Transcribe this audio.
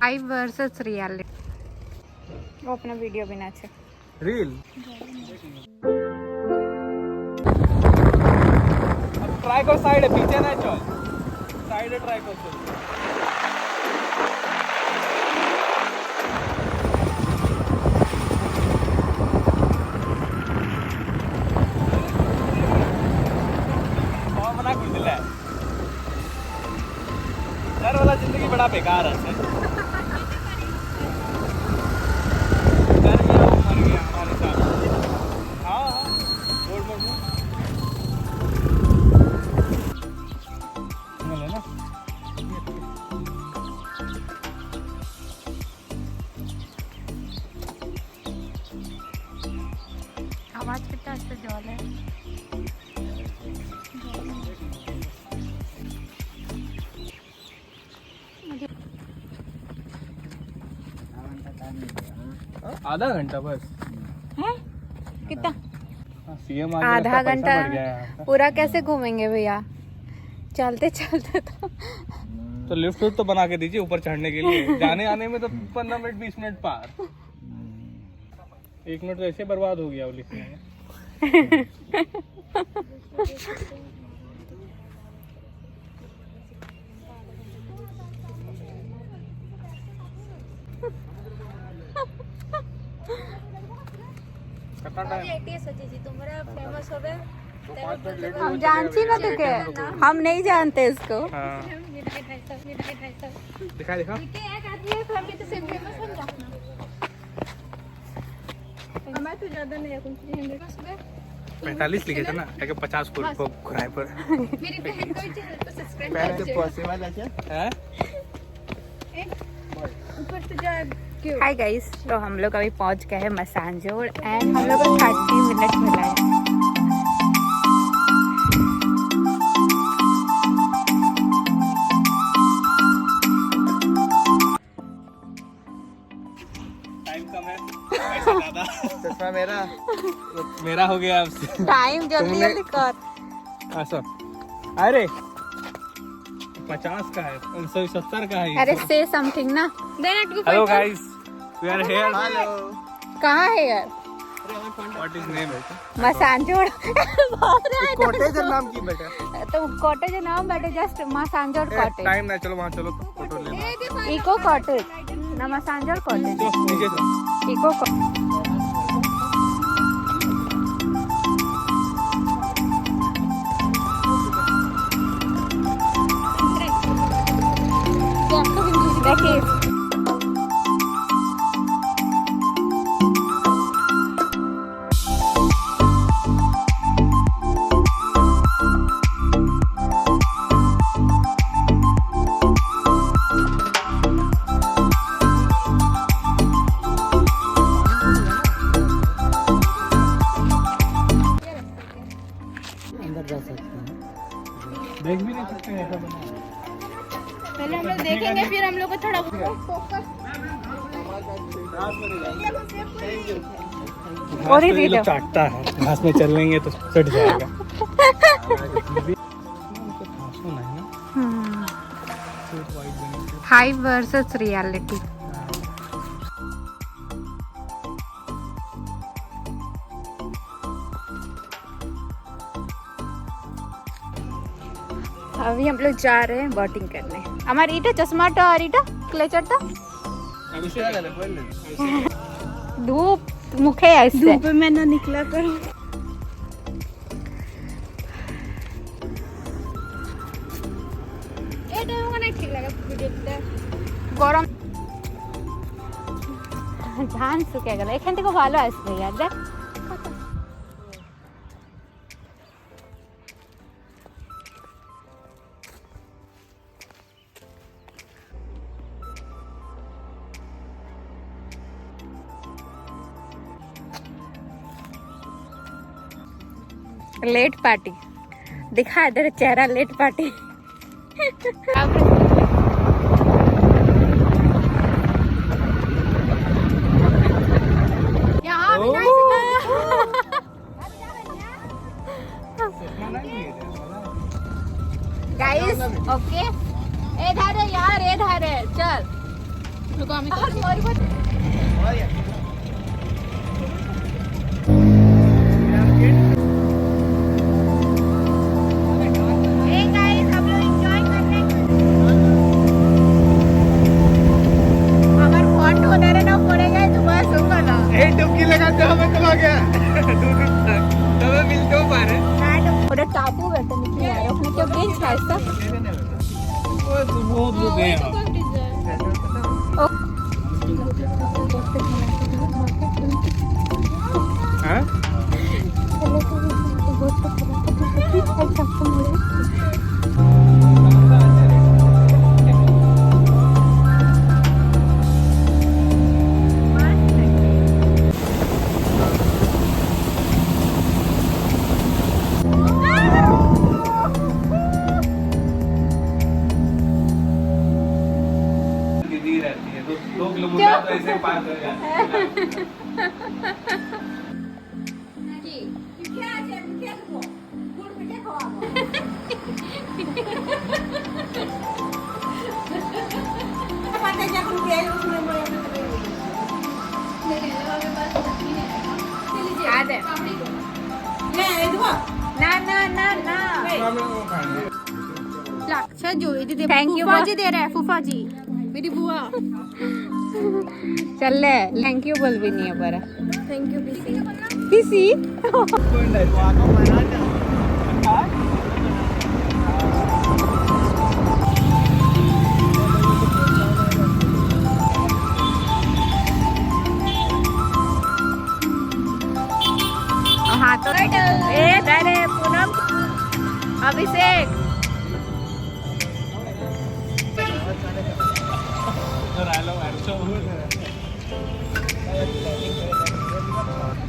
Live versus reality. वो अपना video बना छे रील। ट्राई कर साइड है, पीछे ना चल, साइड है, ट्राई कर चल। मना कर दिला घर वाला जिंदगी बड़ा बेकार है। घर गया वो मर गया हमारे साथ। हाँ हाँ बोल बोल बोल ना। आवाज कितना अच्छा जॉल है। आधा घंटा बस है कितना? सीएम आधा घंटा पूरा कैसे घूमेंगे भैया? चलते चलते तो लिफ्ट तो बना के दीजिए ऊपर चढ़ने के लिए। जाने आने में तो 15 मिनट 20 मिनट पार। 1 मिनट तो ऐसे बर्बाद हो गया वो लिखने में। हम जानती ना तुके, हम नहीं जानते इसको। दिखा दिखा। तो ज्यादा नहीं है, 45 लिखे थे ना, 50 को घुराए पर। मेरी बहन को सब्सक्राइब हाय गाइस, तो हम लोग अभी पहुंच गए हैं मसांजोर एंड हम लोग को 30 मिनट मिला है। टाइम कम है, पैसा ज्यादा। चश्मा मेरा हो गया आपसे। टाइम जल्दी जल्दी कर। अच्छा अरे 50 का है, 170 का है। अरे से समथिंग ना। Hello guys, we are here. Hello कहाँ है यार? What is name? Massanjore. Cottage नाम की बेटा। तो कॉटेज नाम बेटे, जस्ट मसांजोर कॉटेज। टाइम ना, चलो वहां चलो फोटो लेना। इको कॉटेज ना, मसांजोर कॉटेज। नीचे चलो। इको देखिए देख भी नहीं सकते हैं ऐसा बना। पहले हम लोग देखेंगे, फिर हम लोग को थोड़ा और ही वीडियो चाटता है, घास में चल लेंगे तो चट जाएगा। Hive versus reality. अभी हम लोग जा रहे हैं बोटिंग करने। हमारी इटा चश्मा टा और इटा क्लेचर टा धूप मुखे ऐसे धूप में ना निकला करो। गरम ধান শুকিয়ে গেল। এখান থেকে ভালো আসবে यार দেখ। लेट पार्टी दिखा इधर चेहरा, लेट पार्टी। गाइस ओके, इधर है यार, इधर है, चल नको आम्ही Hey guys, हम लोग enjoy कर रहे हैं। हमारा photo उधर है ना, पड़ेगा तो बस होगा ना। डुबकी लगाते हमें तो आ गया दूर तक तब मिलते हो पारे उधर टापू बैठे निकले यार, अपने क्या बेंच है ऐसा? वो बहुत लोग हैं हाँ दीदी रहती है तो 2 किलोमीटर तो ऐसे पार कर जाते हैं याद है ना ना ना ना अच्छा जो दीदी Thank you, फूफा बा- जी दे रहे हैं फूफा जी मेरी बुआ चल ले थैंक यू बोल भी नहीं है पर थैंक यू पीसी किसी हाँ तो अरे पूनम अभिषेक राहिलो